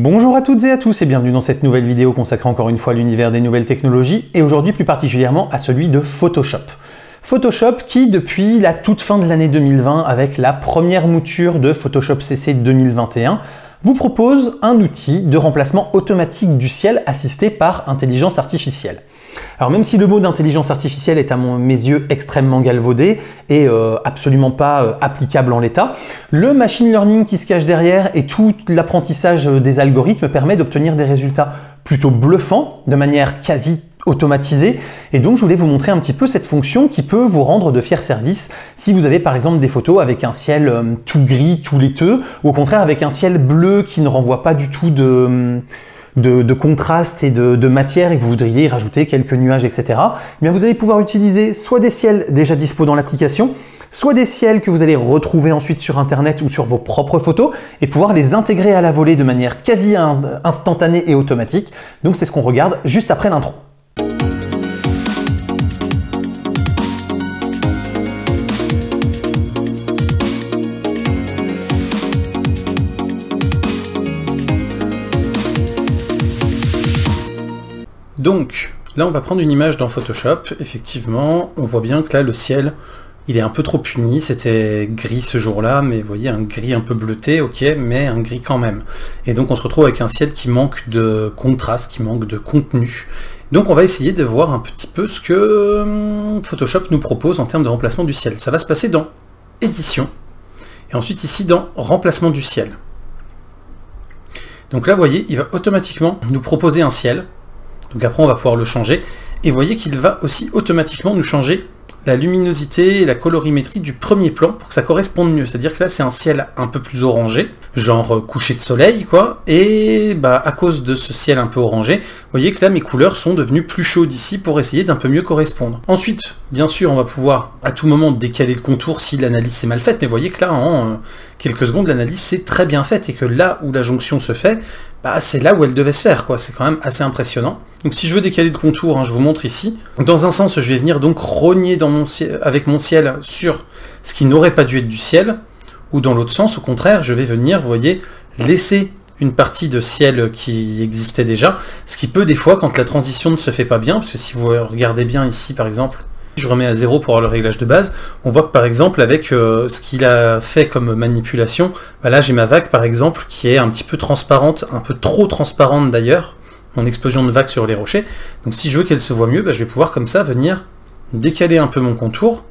Bonjour à toutes et à tous et bienvenue dans cette nouvelle vidéo consacrée encore une fois à l'univers des nouvelles technologies et aujourd'hui plus particulièrement à celui de Photoshop. Photoshop qui, depuis la toute fin de l'année 2020, avec la première mouture de Photoshop CC 2021, vous propose un outil de remplacement automatique du ciel assisté par intelligence artificielle. Alors même si le mot d'intelligence artificielle est à mes yeux extrêmement galvaudé et absolument pas applicable en l'état, le machine learning qui se cache derrière et tout l'apprentissage des algorithmes permet d'obtenir des résultats plutôt bluffants de manière quasi automatisée. Et donc je voulais vous montrer un petit peu cette fonction qui peut vous rendre de fiers services si vous avez par exemple des photos avec un ciel tout gris, tout laiteux, ou au contraire avec un ciel bleu qui ne renvoie pas du tout de contraste et de matière et que vous voudriez y rajouter quelques nuages, etc. Eh bien, vous allez pouvoir utiliser soit des ciels déjà dispo dans l'application, soit des ciels que vous allez retrouver ensuite sur Internet ou sur vos propres photos et pouvoir les intégrer à la volée de manière quasi instantanée et automatique. Donc c'est ce qu'on regarde juste après l'intro. Donc là on va prendre une image dans Photoshop, effectivement on voit bien que là le ciel il est un peu trop uni, c'était gris ce jour-là, mais vous voyez un gris un peu bleuté, ok, mais un gris quand même. Et donc on se retrouve avec un ciel qui manque de contraste, qui manque de contenu. Donc on va essayer de voir un petit peu ce que Photoshop nous propose en termes de remplacement du ciel. Ça va se passer dans Édition, et ensuite ici dans Remplacement du ciel. Donc là vous voyez, il va automatiquement nous proposer un ciel. Donc après on va pouvoir le changer, et vous voyez qu'il va aussi automatiquement nous changer la luminosité et la colorimétrie du premier plan pour que ça corresponde mieux. C'est-à-dire que là c'est un ciel un peu plus orangé, genre coucher de soleil quoi, et bah à cause de ce ciel un peu orangé, vous voyez que là mes couleurs sont devenues plus chaudes ici pour essayer d'un peu mieux correspondre. Ensuite, bien sûr, on va pouvoir à tout moment décaler le contour si l'analyse c'est mal faite, mais vous voyez que là en quelques secondes l'analyse c'est très bien faite et que là où la jonction se fait, bah, c'est là où elle devait se faire, quoi. C'est quand même assez impressionnant. Donc si je veux décaler le contour, hein, je vous montre ici. Donc, dans un sens, je vais venir donc rogner dans avec mon ciel sur ce qui n'aurait pas dû être du ciel, ou dans l'autre sens, au contraire, je vais venir, vous voyez, laisser une partie de ciel qui existait déjà, ce qui peut des fois, quand la transition ne se fait pas bien, parce que si vous regardez bien ici, par exemple, je remets à 0 pour avoir le réglage de base, on voit que par exemple avec ce qu'il a fait comme manipulation, bah là j'ai ma vague par exemple qui est un petit peu transparente, un peu trop transparente d'ailleurs, mon explosion de vague sur les rochers, donc si je veux qu'elle se voit mieux, bah, je vais pouvoir comme ça venir décaler un peu mon contour,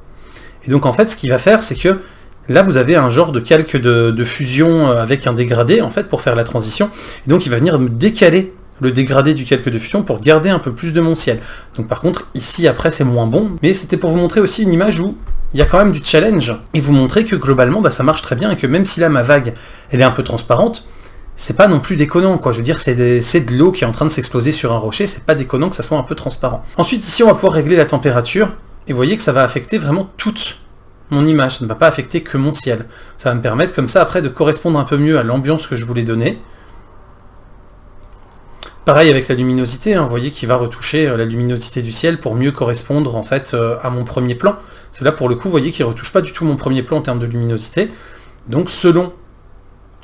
et donc en fait ce qu'il va faire c'est que là vous avez un genre de calque de fusion avec un dégradé en fait pour faire la transition, et donc il va venir me décaler le dégradé du calque de fusion pour garder un peu plus de mon ciel. Donc par contre, ici après c'est moins bon, mais c'était pour vous montrer aussi une image où il y a quand même du challenge, et vous montrer que globalement bah, ça marche très bien, et que même si là ma vague elle est un peu transparente, c'est pas non plus déconnant quoi, je veux dire c'est de l'eau qui est en train de s'exploser sur un rocher, c'est pas déconnant que ça soit un peu transparent. Ensuite ici on va pouvoir régler la température, et vous voyez que ça va affecter vraiment toute mon image, ça ne va pas affecter que mon ciel. Ça va me permettre comme ça après de correspondre un peu mieux à l'ambiance que je voulais donner. Pareil avec la luminosité, hein, vous voyez qu'il va retoucher la luminosité du ciel pour mieux correspondre en fait à mon premier plan. Parce que là pour le coup, vous voyez qu'il ne retouche pas du tout mon premier plan en termes de luminosité. Donc selon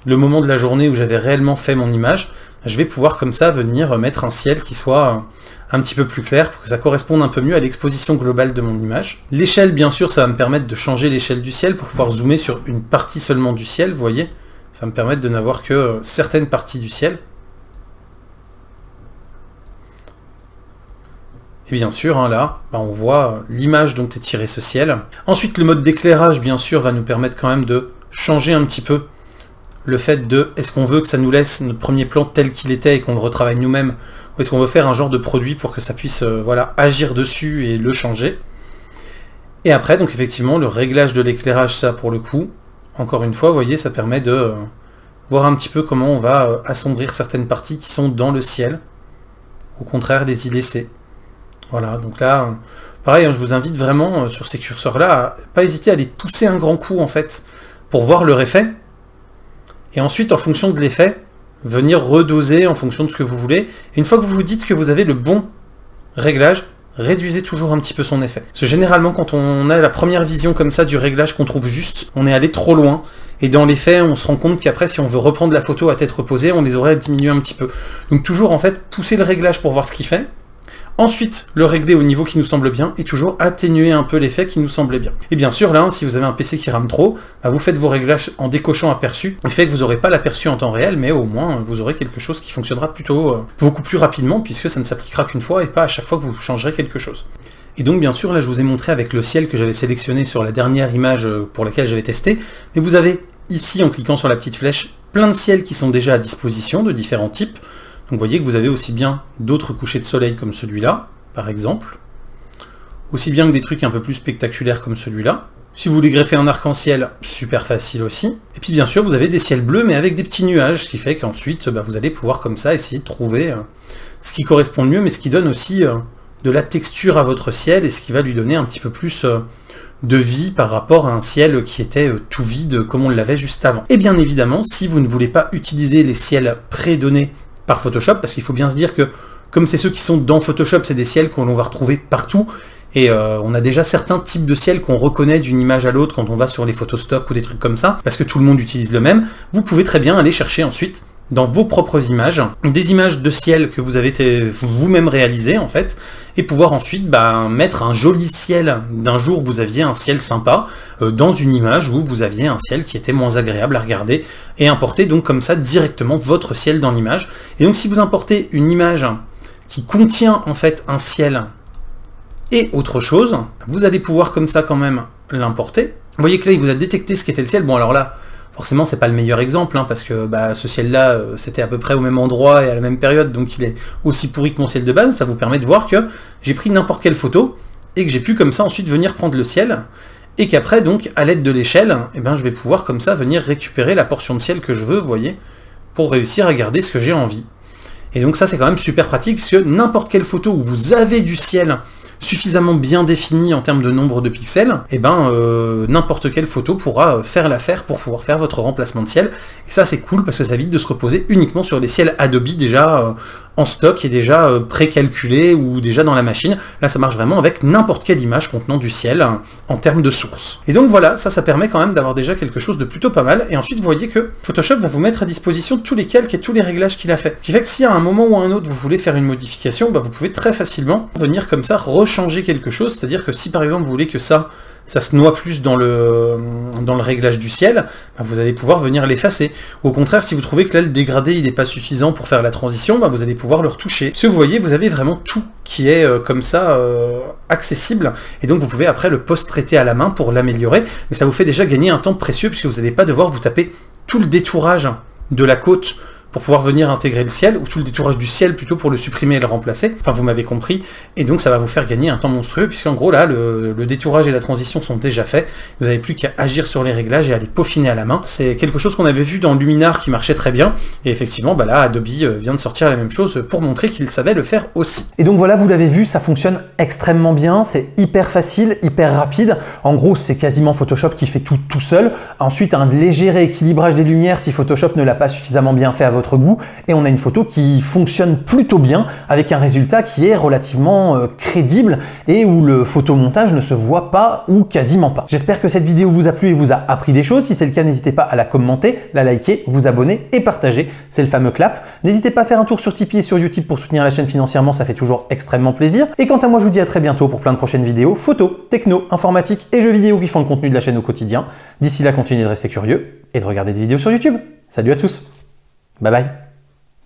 le moment de la journée où j'avais réellement fait mon image, je vais pouvoir comme ça venir mettre un ciel qui soit un petit peu plus clair pour que ça corresponde un peu mieux à l'exposition globale de mon image. L'échelle, bien sûr, ça va me permettre de changer l'échelle du ciel pour pouvoir zoomer sur une partie seulement du ciel, vous voyez. Ça va me permettre de n'avoir que certaines parties du ciel. Et bien sûr, hein, là, bah, on voit l'image dont est tiré ce ciel. Ensuite, le mode d'éclairage, bien sûr, va nous permettre quand même de changer un petit peu le fait de est-ce qu'on veut que ça nous laisse notre premier plan tel qu'il était et qu'on le retravaille nous-mêmes, ou est-ce qu'on veut faire un genre de produit pour que ça puisse voilà, agir dessus et le changer. Et après, donc effectivement, le réglage de l'éclairage, ça pour le coup, encore une fois, vous voyez, ça permet de voir un petit peu comment on va assombrir certaines parties qui sont dans le ciel, au contraire les y laisser. Voilà, donc là, pareil, hein, je vous invite vraiment sur ces curseurs-là à pas hésiter à les pousser un grand coup en fait, pour voir leur effet, et ensuite en fonction de l'effet, venir redoser en fonction de ce que vous voulez, et une fois que vous vous dites que vous avez le bon réglage, réduisez toujours un petit peu son effet. Parce que généralement quand on a la première vision comme ça du réglage qu'on trouve juste, on est allé trop loin, Et dans les faits, on se rend compte qu'après, si on veut reprendre la photo à tête reposée, on les aurait diminués un petit peu. Donc toujours en fait, pousser le réglage pour voir ce qu'il fait. Ensuite, le régler au niveau qui nous semble bien, et toujours atténuer un peu l'effet qui nous semblait bien. Et bien sûr, là, si vous avez un PC qui rame trop, bah, vous faites vos réglages en décochant aperçu, ce qui fait que vous n'aurez pas l'aperçu en temps réel, mais au moins, vous aurez quelque chose qui fonctionnera plutôt beaucoup plus rapidement, puisque ça ne s'appliquera qu'une fois, et pas à chaque fois que vous changerez quelque chose. Et donc, bien sûr, là, je vous ai montré avec le ciel que j'avais sélectionné sur la dernière image pour laquelle j'avais testé, mais vous avez ici, en cliquant sur la petite flèche, plein de ciels qui sont déjà à disposition, de différents types. Donc vous voyez que vous avez aussi bien d'autres couchers de soleil comme celui-là, par exemple, aussi bien que des trucs un peu plus spectaculaires comme celui-là. Si vous voulez greffer un arc-en-ciel, super facile aussi. Et puis bien sûr, vous avez des ciels bleus, mais avec des petits nuages, ce qui fait qu'ensuite, vous allez pouvoir comme ça essayer de trouver ce qui correspond le mieux, mais ce qui donne aussi de la texture à votre ciel, et ce qui va lui donner un petit peu plus de vie par rapport à un ciel qui était tout vide, comme on l'avait juste avant. Et bien évidemment, si vous ne voulez pas utiliser les ciels prédonnés par Photoshop, parce qu'il faut bien se dire que, comme c'est ceux qui sont dans Photoshop, c'est des ciels qu'on va retrouver partout, et on a déjà certains types de ciels qu'on reconnaît d'une image à l'autre quand on va sur les photos stock ou des trucs comme ça, parce que tout le monde utilise le même, vous pouvez très bien aller chercher ensuite, dans vos propres images, des images de ciel que vous avez vous-même réalisées en fait, et pouvoir ensuite mettre un joli ciel d'un jour où vous aviez un ciel sympa, dans une image où vous aviez un ciel qui était moins agréable à regarder, et importer donc comme ça directement votre ciel dans l'image. Et donc si vous importez une image qui contient en fait un ciel et autre chose, vous allez pouvoir comme ça quand même l'importer. Vous voyez que là il vous a détecté ce qu'était le ciel. Bon alors là, forcément, c'est pas le meilleur exemple, hein, parce que ce ciel-là, c'était à peu près au même endroit et à la même période, donc il est aussi pourri que mon ciel de base. Ça vous permet de voir que j'ai pris n'importe quelle photo, et que j'ai pu comme ça ensuite venir prendre le ciel, et qu'après, donc, à l'aide de l'échelle, je vais pouvoir comme ça venir récupérer la portion de ciel que je veux, vous voyez, pour réussir à garder ce que j'ai envie. Et donc ça, c'est quand même super pratique, puisque n'importe quelle photo où vous avez du ciel suffisamment bien défini en termes de nombre de pixels, n'importe quelle photo pourra faire l'affaire pour pouvoir faire votre remplacement de ciel. Et ça c'est cool parce que ça évite de se reposer uniquement sur les ciels Adobe déjà en stock et déjà précalculés ou déjà dans la machine. Là ça marche vraiment avec n'importe quelle image contenant du ciel en termes de source. Et donc voilà, ça permet quand même d'avoir déjà quelque chose de plutôt pas mal. Et ensuite vous voyez que Photoshop va vous mettre à disposition tous les calques et tous les réglages qu'il a fait. Ce qui fait que si à un moment ou à un autre vous voulez faire une modification, vous pouvez très facilement venir comme ça changer quelque chose, c'est-à-dire que si par exemple vous voulez que ça se noie plus dans le réglage du ciel, vous allez pouvoir venir l'effacer. Au contraire, si vous trouvez que là le dégradé il n'est pas suffisant pour faire la transition, vous allez pouvoir le retoucher. Parce que vous voyez, vous avez vraiment tout qui est comme ça accessible, et donc vous pouvez après le post-traiter à la main pour l'améliorer, mais ça vous fait déjà gagner un temps précieux, puisque vous n'allez pas devoir vous taper tout le détourage de la côte pour pouvoir venir intégrer le ciel, ou tout le détourage du ciel plutôt pour le supprimer et le remplacer, enfin vous m'avez compris, et donc ça va vous faire gagner un temps monstrueux, puisqu'en gros là, le détourage et la transition sont déjà faits, vous n'avez plus qu'à agir sur les réglages et à les peaufiner à la main. C'est quelque chose qu'on avait vu dans Luminar qui marchait très bien, et effectivement là Adobe vient de sortir la même chose pour montrer qu'il savait le faire aussi. Et donc voilà, vous l'avez vu, ça fonctionne extrêmement bien, c'est hyper facile, hyper rapide, en gros c'est quasiment Photoshop qui fait tout seul. Ensuite un léger rééquilibrage des lumières si Photoshop ne l'a pas suffisamment bien fait à votre goût, et on a une photo qui fonctionne plutôt bien avec un résultat qui est relativement crédible et où le photomontage ne se voit pas ou quasiment pas. J'espère que cette vidéo vous a plu et vous a appris des choses. Si c'est le cas, n'hésitez pas à la commenter, la liker, vous abonner et partager. C'est le fameux clap. N'hésitez pas à faire un tour sur Tipeee et sur Utip pour soutenir la chaîne financièrement, ça fait toujours extrêmement plaisir. Et quant à moi, je vous dis à très bientôt pour plein de prochaines vidéos, photos, techno, informatique et jeux vidéo qui font le contenu de la chaîne au quotidien. D'ici là, continuez de rester curieux et de regarder des vidéos sur YouTube. Salut à tous, bye bye.